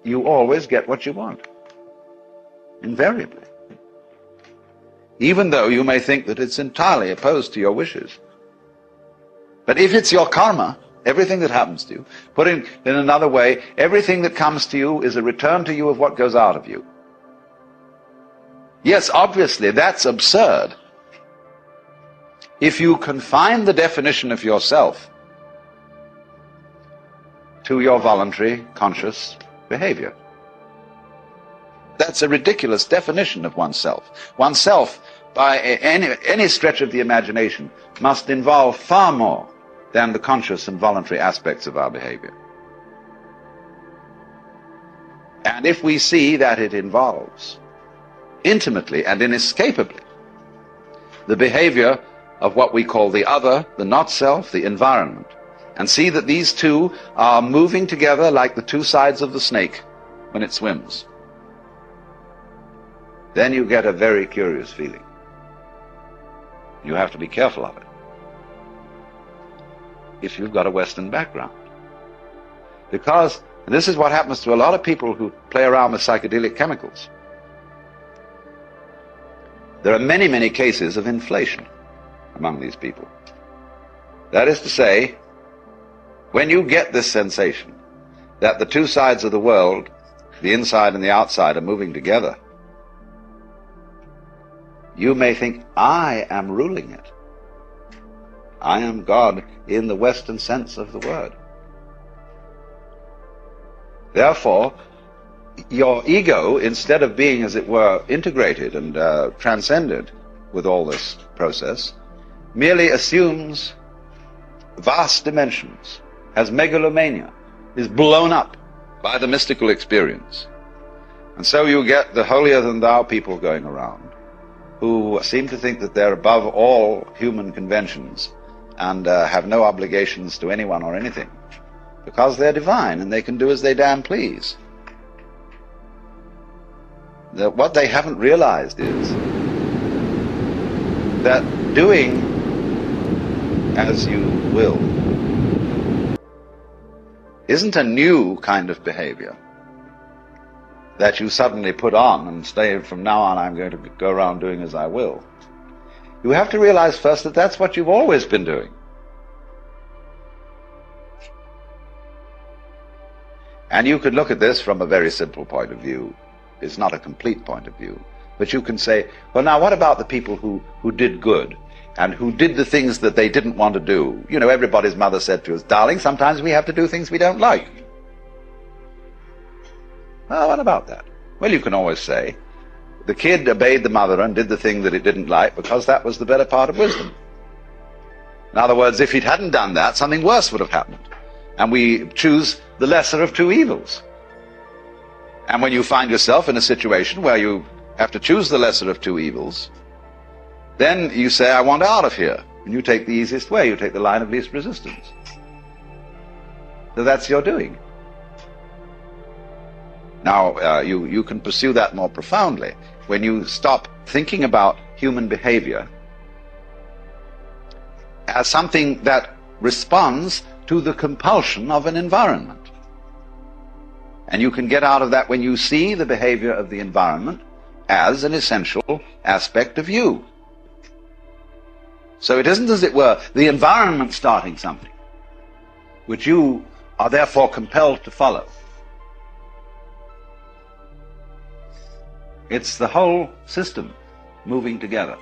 you always get what you want. Invariably. Even though you may think that it's entirely opposed to your wishes. But if it's your karma, everything that happens to you, put in another way, everything that comes to you is a return to you of what goes out of you. Yes, obviously, that's absurd. If you confine the definition of yourself to your voluntary, conscious behavior. That's a ridiculous definition of oneself. Oneself, by any stretch of the imagination, must involve far more than the conscious and voluntary aspects of our behavior. And if we see that it involves intimately and inescapably the behavior of what we call the other, the not-self, the environment, and see that these two are moving together like the two sides of the snake when it swims, then you get a very curious feeling. You have to be careful of it if you've got a Western background. Because this is what happens to a lot of people who play around with psychedelic chemicals. There are many, many cases of inflation among these people. That is to say, when you get this sensation that the two sides of the world, the inside and the outside, are moving together, you may think, I am ruling it. I am God in the Western sense of the word. Therefore, your ego, instead of being, as it were, integrated and transcended with all this process, merely assumes vast dimensions, has megalomania, is blown up by the mystical experience. And so you get the holier-than-thou people going around who seem to think that they're above all human conventions and have no obligations to anyone or anything, because they're divine and they can do as they damn please. That what they haven't realized is that doing as you will isn't a new kind of behavior that you suddenly put on and say, from now on I'm going to go around doing as I will. You have to realize first that that's what you've always been doing. And you could look at this from a very simple point of view. It's not a complete point of view. But you can say, well, now what about the people who did good and who did the things that they didn't want to do? You know, everybody's mother said to us, darling, sometimes we have to do things we don't like. Well, what about that? Well, you can always say, the kid obeyed the mother and did the thing that it didn't like because that was the better part of wisdom. In other words, if it hadn't done that, something worse would have happened. And we choose the lesser of two evils. And when you find yourself in a situation where you have to choose the lesser of two evils, then you say, I want out of here. And you take the easiest way. You take the line of least resistance. So that's your doing. Now, you can pursue that more profoundly when you stop thinking about human behavior as something that responds to the compulsion of an environment. And you can get out of that when you see the behavior of the environment as an essential aspect of you. So it isn't, as it were, the environment starting something, which you are therefore compelled to follow. It's the whole system moving together.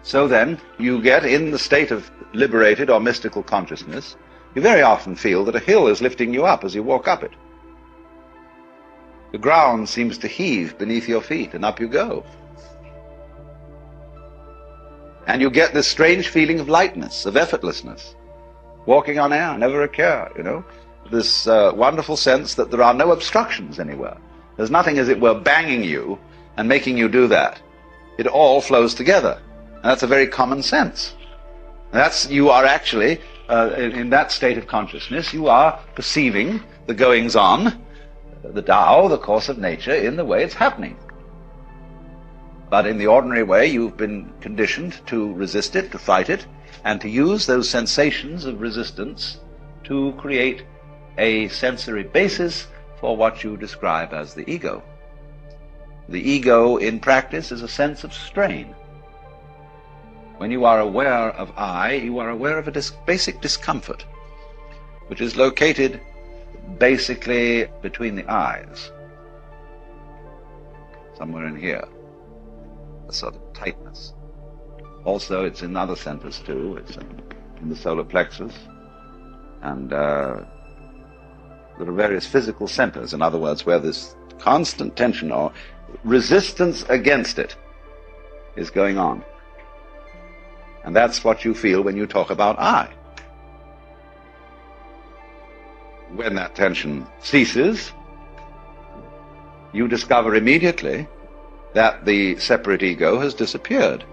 So then, you get in the state of liberated or mystical consciousness, you very often feel that a hill is lifting you up as you walk up it. The ground seems to heave beneath your feet, and up you go. And you get this strange feeling of lightness, of effortlessness. Walking on air, never a care, you know. This wonderful sense that there are no obstructions anywhere. There's nothing, as it were, banging you and making you do that. It all flows together. And that's a very common sense. You are actually, in that state of consciousness, you are perceiving the goings-on, the Tao, the course of nature, in the way it's happening. But in the ordinary way, you've been conditioned to resist it, to fight it, and to use those sensations of resistance to create a sensory basis for what you describe as the ego. The ego in practice is a sense of strain. When you are aware of I, you are aware of a basic discomfort, which is located basically between the eyes, somewhere in here, a sort of tightness. Also, it's in other centers too. It's in the solar plexus, and there are various physical centers, in other words, where this constant tension or resistance against it is going on. And that's what you feel when you talk about I. When that tension ceases, you discover immediately that the separate ego has disappeared,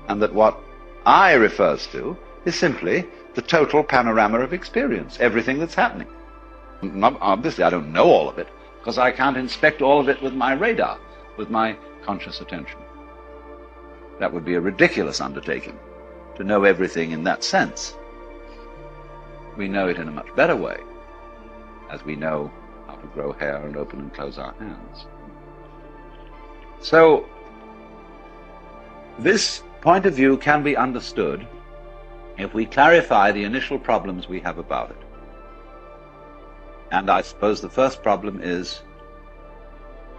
and that what I refers to is simply the total panorama of experience, everything that's happening. Obviously, I don't know all of it, because I can't inspect all of it with my radar, with my conscious attention. That would be a ridiculous undertaking, to know everything in that sense. We know it in a much better way, as we know how to grow hair and open and close our hands. So, this point of view can be understood if we clarify the initial problems we have about it. And I suppose the first problem is,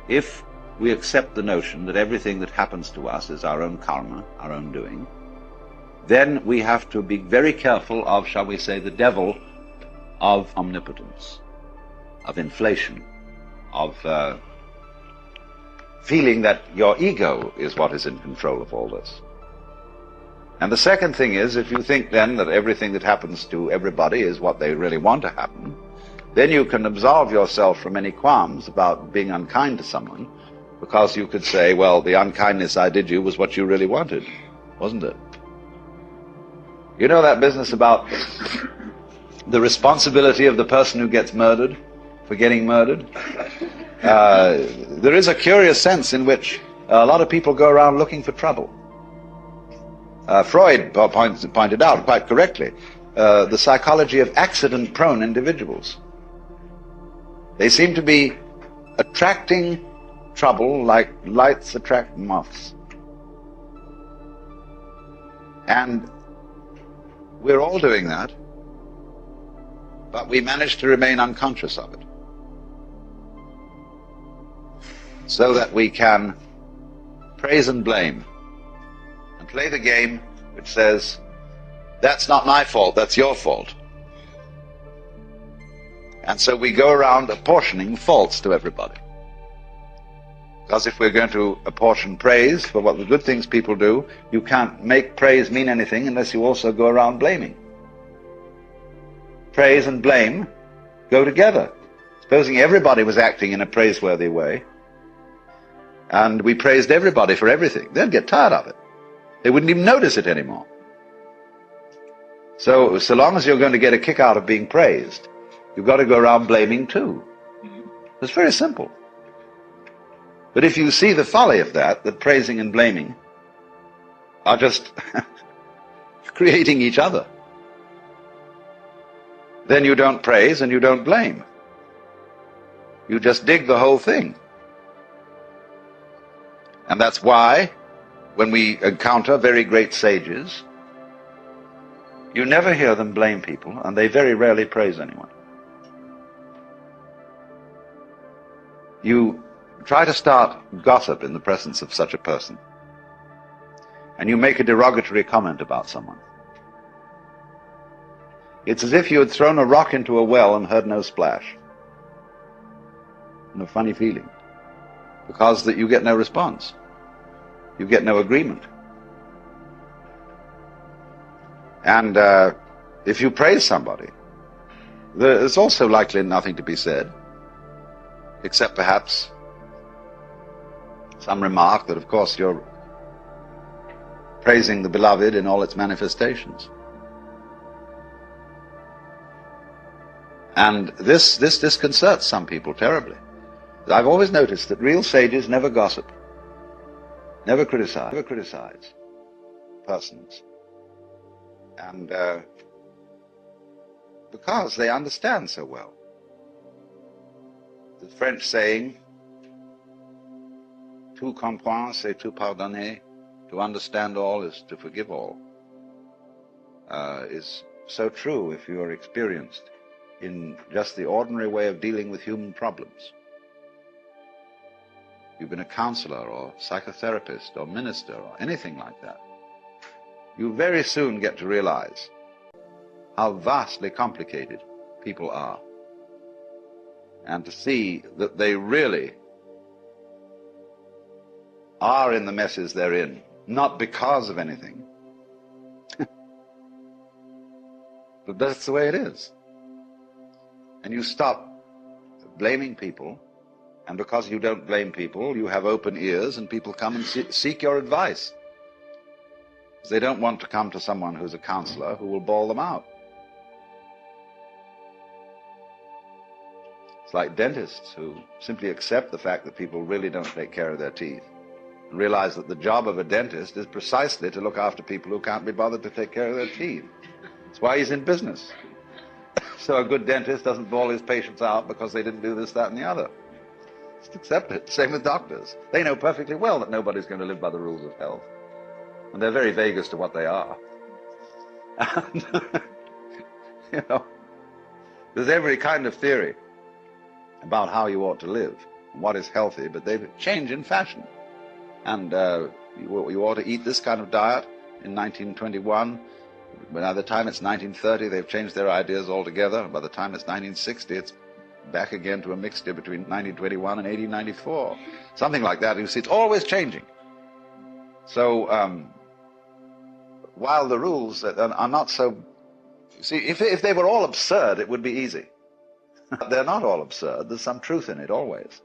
if we accept the notion that everything that happens to us is our own karma, our own doing, then we have to be very careful of, shall we say, the devil of omnipotence, of inflation, of feeling that your ego is what is in control of all this. And the second thing is, if you think then that everything that happens to everybody is what they really want to happen, then you can absolve yourself from any qualms about being unkind to someone, because you could say, well, the unkindness I did you was what you really wanted, wasn't it? You know that business about the responsibility of the person who gets murdered for getting murdered? There is a curious sense in which a lot of people go around looking for trouble. Freud pointed out quite correctly the psychology of accident-prone individuals. They seem to be attracting trouble like lights attract moths. And we're all doing that, but we manage to remain unconscious of it, so that we can praise and blame and play the game which says, that's not my fault, that's your fault. And so we go around apportioning faults to everybody. Because if we're going to apportion praise for what the good things people do, you can't make praise mean anything unless you also go around blaming. Praise and blame go together. Supposing everybody was acting in a praiseworthy way, and we praised everybody for everything, they'd get tired of it. They wouldn't even notice it anymore. So long as you're going to get a kick out of being praised, you've got to go around blaming too. It's very simple. But if you see the folly of that praising and blaming are just creating each other, then you don't praise and you don't blame. You just dig the whole thing. And that's why, when we encounter very great sages, you never hear them blame people, and they very rarely praise anyone. You try to start gossip in the presence of such a person, and you make a derogatory comment about someone. It's as if you had thrown a rock into a well and heard no splash. And a funny feeling, because that you get no response. You get no agreement. And if you praise somebody, there's also likely nothing to be said, except perhaps some remark that, of course, you're praising the beloved in all its manifestations. And this disconcerts some people terribly. I've always noticed that real sages never gossip, never criticize persons. And because they understand so well The French saying, tout comprendre, c'est tout pardonner. To understand all is to forgive all, is so true if you are experienced in just the ordinary way of dealing with human problems. You've been a counselor or psychotherapist or minister or anything like that. You very soon get to realize how vastly complicated people are, and to see that they really are in the messes they're in, not because of anything, but that's the way it is. And you stop blaming people, and because you don't blame people, you have open ears, and people come and seek your advice. They don't want to come to someone who's a counselor who will bawl them out. It's like dentists who simply accept the fact that people really don't take care of their teeth, and realize that the job of a dentist is precisely to look after people who can't be bothered to take care of their teeth. That's why he's in business. So a good dentist doesn't bawl his patients out because they didn't do this, that, and the other. Just accept it. Same with doctors. They know perfectly well that nobody's going to live by the rules of health. And they're very vague as to what they are. And, you know, there's every kind of theory about how you ought to live and what is healthy, but they change in fashion. And you ought to eat this kind of diet in 1921. By the time it's 1930, they've changed their ideas altogether. By the time it's 1960, it's back again to a mixture between 1921 and 1894. Something like that. You see, it's always changing. So, while the rules are not so... You see, if they were all absurd, it would be easy. They're not all absurd. There's some truth in it, always.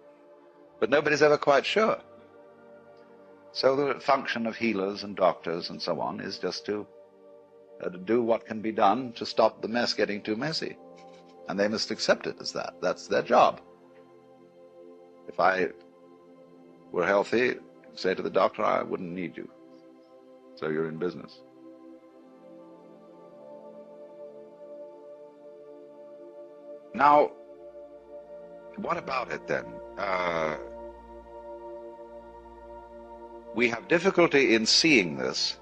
But nobody's ever quite sure. So the function of healers and doctors and so on is just to do what can be done to stop the mess getting too messy. And they must accept it as that. That's their job. If I were healthy, say to the doctor, I wouldn't need you. So you're in business. Now, what about it then? We have difficulty in seeing this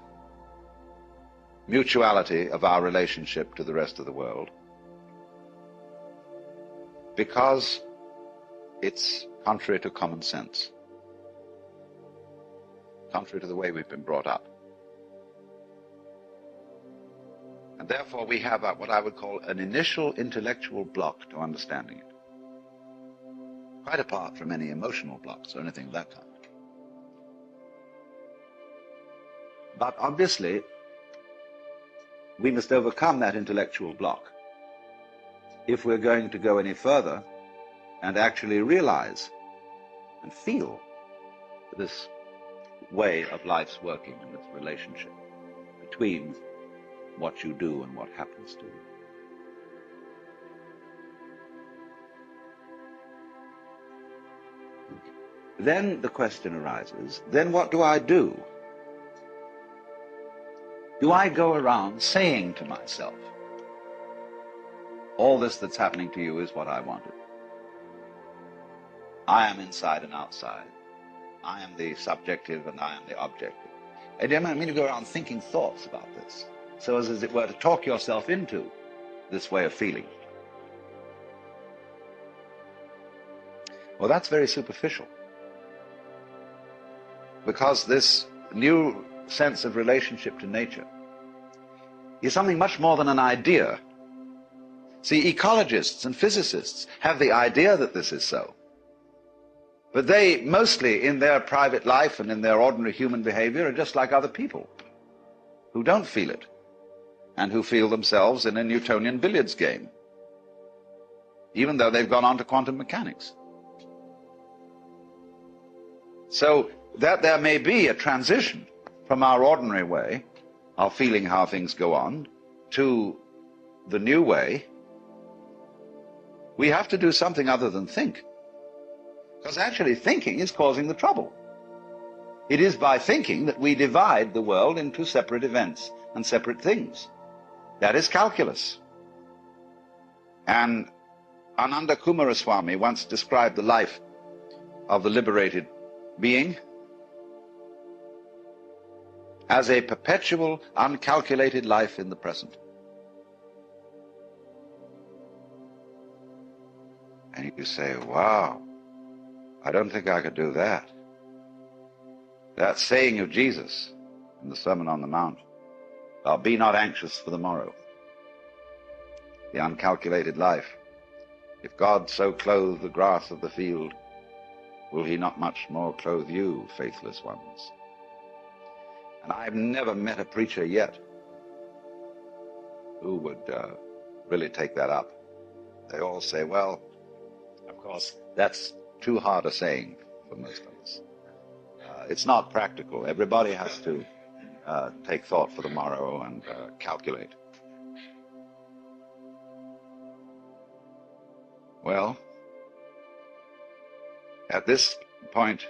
mutuality of our relationship to the rest of the world because it's contrary to common sense, contrary to the way we've been brought up. And therefore we have what I would call an initial intellectual block to understanding it, quite apart from any emotional blocks or anything of that kind. But obviously, we must overcome that intellectual block if we're going to go any further and actually realize and feel this way of life's working and its relationship between what you do and what happens to you. Then the question arises, then what do I do? Do I go around saying to myself, all this that's happening to you is what I wanted. I am inside and outside. I am the subjective and I am the objective. And you don't mean to go around thinking thoughts about this, so as it were to talk yourself into this way of feeling. Well, that's very superficial. Because this new sense of relationship to nature is something much more than an idea. See, ecologists and physicists have the idea that this is so. But they mostly, in their private life and in their ordinary human behavior, are just like other people who don't feel it and who feel themselves in a Newtonian billiards game, even though they've gone on to quantum mechanics. So that there may be a transition from our ordinary way of feeling how things go on to the new way, we have to do something other than think. Because actually thinking is causing the trouble. It is by thinking that we divide the world into separate events and separate things. That is calculus. And Ananda Kumaraswamy once described the life of the liberated being as a perpetual, uncalculated life in the present. And you say, wow, I don't think I could do that. That saying of Jesus in the Sermon on the Mount, be not anxious for the morrow, the uncalculated life. If God so clothe the grass of the field, will he not much more clothe you, faithless ones? And I've never met a preacher yet who would really take that up. They all say, well, of course, that's too hard a saying for most of us. It's not practical. Everybody has to take thought for the morrow and calculate. Well, at this point,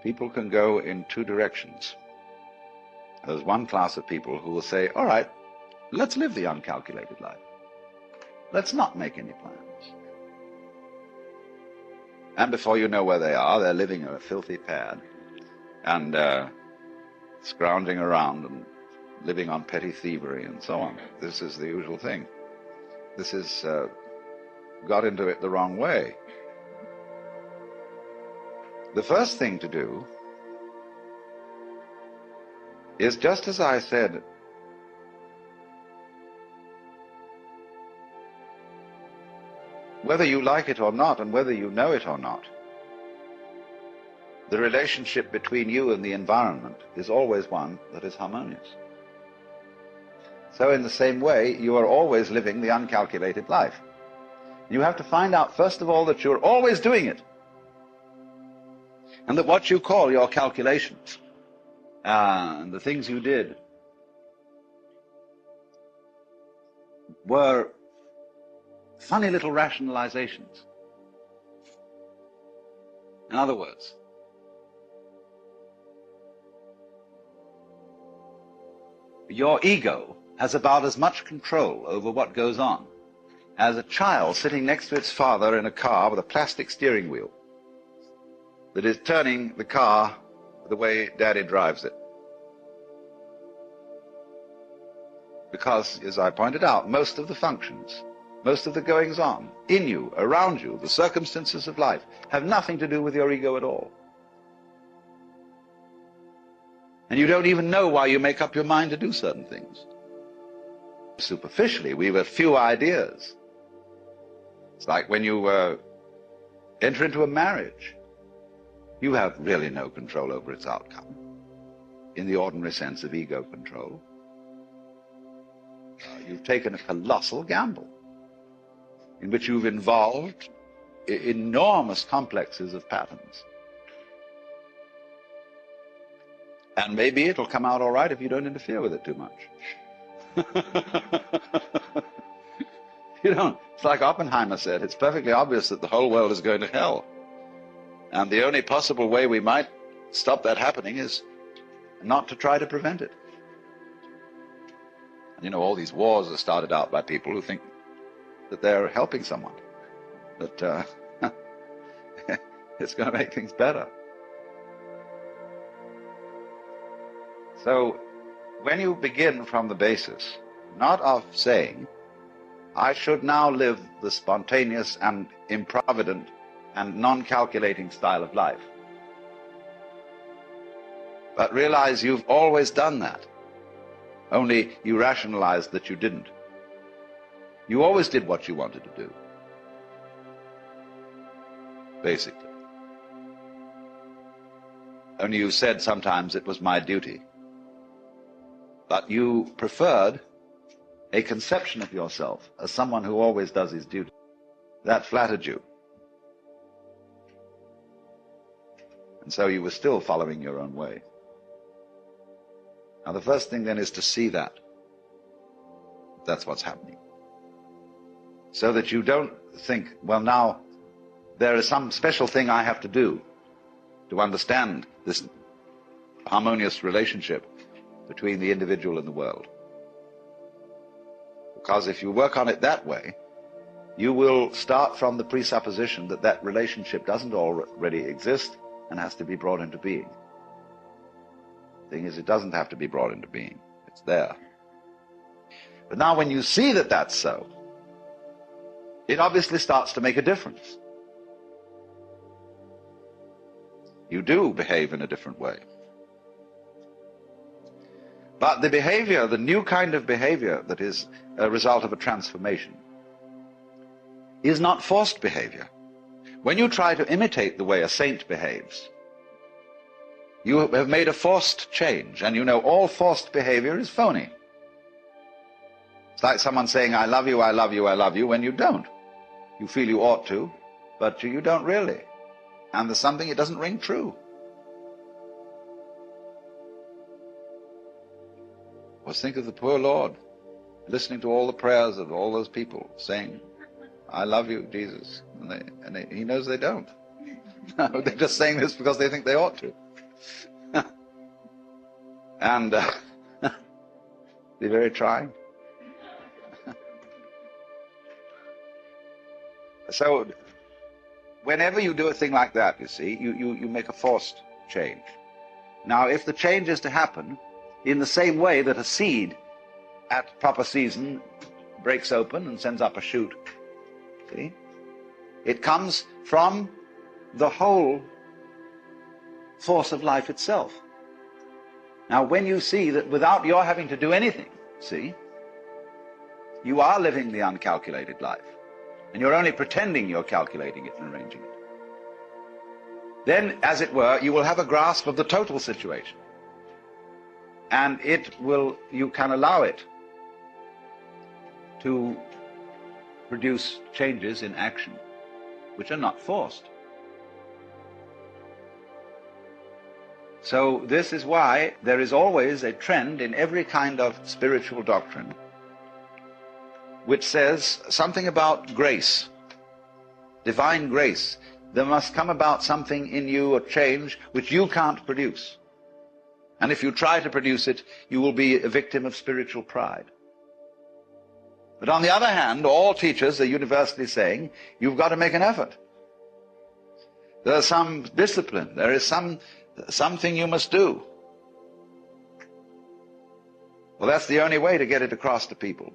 people can go in two directions. There's one class of people who will say, all right, let's live the uncalculated life. Let's not make any plans. And before you know where they are, they're living in a filthy pad and scrounging around and living on petty thievery and so on. This is the usual thing. This is got into it the wrong way. The first thing to do is, just as I said, whether you like it or not, and whether you know it or not, the relationship between you and the environment is always one that is harmonious. So in the same way, you are always living the uncalculated life. You have to find out, first of all, that you're always doing it. And that what you call your calculations, and the things you did, were funny little rationalizations. In other words, your ego has about as much control over what goes on as a child sitting next to its father in a car with a plastic steering wheel that is turning the car the way Daddy drives it. Because, as I pointed out, most of the functions, most of the goings-on in you, around you, the circumstances of life, have nothing to do with your ego at all. And you don't even know why you make up your mind to do certain things. Superficially, we've a few ideas. It's like when you enter into a marriage. You have really no control over its outcome, in the ordinary sense of ego control. You've taken a colossal gamble in which you've involved enormous complexes of patterns. And maybe it'll come out all right if you don't interfere with it too much. You don't. It's like Oppenheimer said, it's perfectly obvious that the whole world is going to hell. And the only possible way we might stop that happening is not to try to prevent it. And you know, all these wars are started out by people who think that they're helping someone, that it's going to make things better. So when you begin from the basis, not of saying, I should now live the spontaneous and improvident and non-calculating style of life, but realize you've always done that, only you rationalized that you didn't. You always did what you wanted to do, basically. Only you said sometimes it was my duty. But you preferred a conception of yourself as someone who always does his duty. That flattered you. And so you were still following your own way. Now the first thing then is to see that. That's what's happening. So that you don't think, well, now there is some special thing I have to do to understand this harmonious relationship between the individual and the world. Because if you work on it that way, you will start from the presupposition that that relationship doesn't already exist and has to be brought into being. The thing is, it doesn't have to be brought into being. It's there. But now when you see that that's so, it obviously starts to make a difference. You do behave in a different way. But the behavior, the new kind of behavior that is a result of a transformation, is not forced behavior. When you try to imitate the way a saint behaves, you have made a forced change, and you know all forced behavior is phony. It's like someone saying, I love you, I love you, I love you, when you don't. You feel you ought to, but you don't really. And there's something, it doesn't ring true. Just think of the poor Lord, listening to all the prayers of all those people saying, I love you, Jesus. And he knows they don't. No, they're just saying this because they think they ought to. And be very trying. So, whenever you do a thing like that, you see, you make a forced change. Now, if the change is to happen in the same way that a seed at proper season breaks open and sends up a shoot, see, it comes from the whole force of life itself. Now, when you see that without your having to do anything, see, you are living the uncalculated life, and you're only pretending you're calculating it and arranging it, then, as it were, you will have a grasp of the total situation. And you can allow it to produce changes in action, which are not forced. So this is why there is always a trend in every kind of spiritual doctrine which says something about grace, divine grace. There must come about something in you, a change, which you can't produce. And if you try to produce it, you will be a victim of spiritual pride. But on the other hand, all teachers are universally saying, you've got to make an effort. There's some discipline. There is something you must do. Well, that's the only way to get it across to people.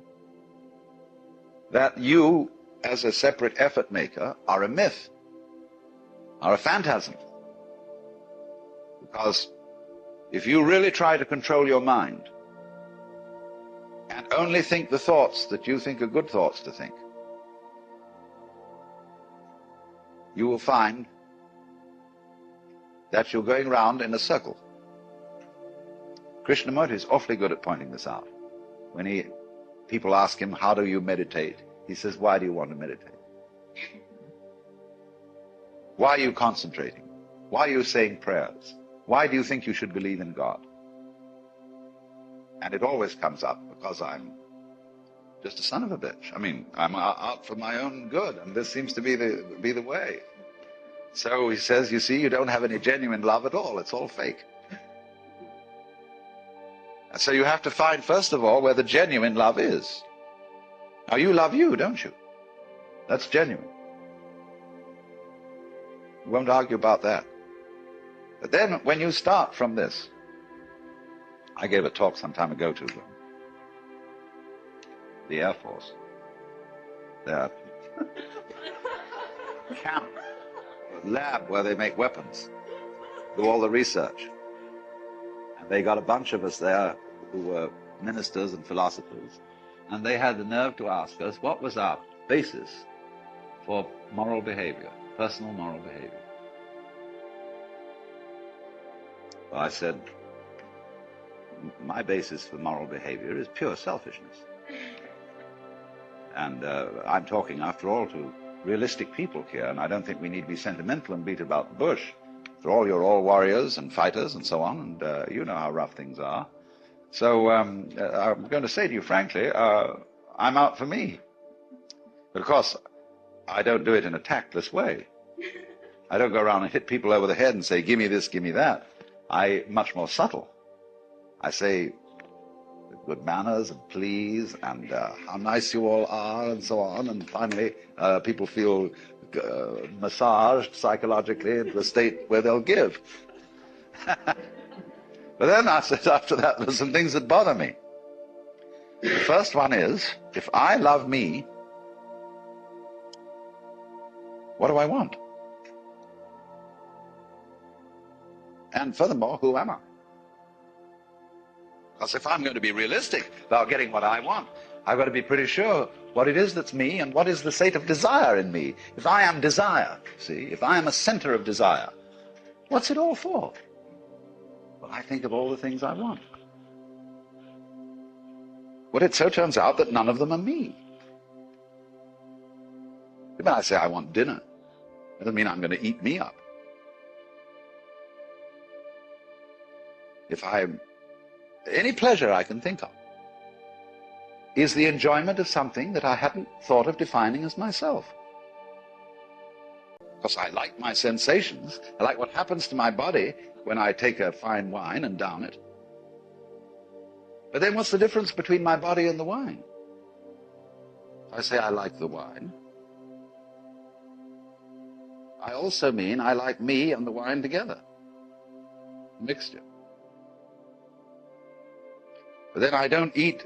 That you, as a separate effort maker, are a myth, are a phantasm. Because if you really try to control your mind and only think the thoughts that you think are good thoughts to think, you will find that you're going round in a circle. Krishnamurti is awfully good at pointing this out. When people ask him, how do you meditate? He says, why do you want to meditate? Why are you concentrating? Why are you saying prayers? Why do you think you should believe in God? And it always comes up because I'm just a son of a bitch. I mean, I'm out for my own good, and this seems to be the way. So he says, you see, you don't have any genuine love at all. It's all fake. And so you have to find, first of all, where the genuine love is. Now, you love you, don't you? That's genuine. We won't argue about that. But then, when you start from this, I gave a talk some time ago to the Air Force. Their camp, lab where they make weapons, do all the research. And they got a bunch of us there who were ministers and philosophers, and they had the nerve to ask us what was our basis for moral behavior, personal moral behavior. Well, I said, my basis for moral behavior is pure selfishness. And I'm talking, after all, to realistic people here, and I don't think we need to be sentimental and beat about the bush. After all, you're all warriors and fighters and so on, and you know how rough things are. So I'm going to say to you frankly, I'm out for me. But of course, I don't do it in a tactless way. I don't go around and hit people over the head and say, give me this, give me that. I'm much more subtle. I say, good manners and please and how nice you all are and so on. And finally, people feel massaged psychologically into a state where they'll give. But then I said after that, there's some things that bother me. The first one is, if I love me, what do I want? And furthermore, who am I? Because if I'm going to be realistic about getting what I want, I've got to be pretty sure what it is that's me and what is the state of desire in me. If I am desire, see, if I am a center of desire, what's it all for? Well, I think of all the things I want. But it so turns out that none of them are me. When I say I want dinner, it doesn't mean I'm going to eat me up. If any pleasure I can think of is the enjoyment of something that I hadn't thought of defining as myself. Because I like my sensations, I like what happens to my body when I take a fine wine and down it. But then what's the difference between my body and the wine? If I say I like the wine, I also mean I like me and the wine together, mixture. But then I don't eat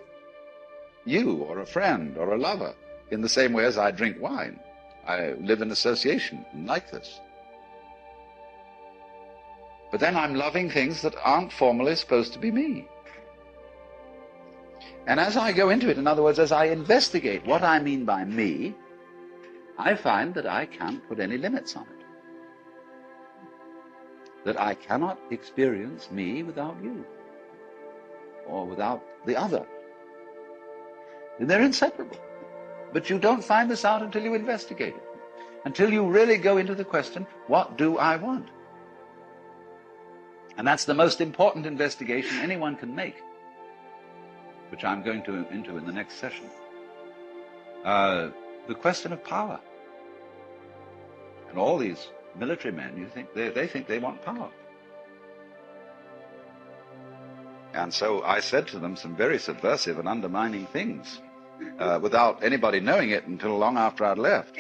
you or a friend or a lover in the same way as I drink wine. I live in association and like this. But then I'm loving things that aren't formally supposed to be me. And as I go into it, in other words, as I investigate what I mean by me, I find that I can't put any limits on it. That I cannot experience me without you, or without the other. And they're inseparable. But you don't find this out until you investigate it, until you really go into the question, what do I want? And that's the most important investigation anyone can make, which I'm going into in the next session. The question of power. And all these military men, they think they want power. And so I said to them some very subversive and undermining things, without anybody knowing it until long after I'd left.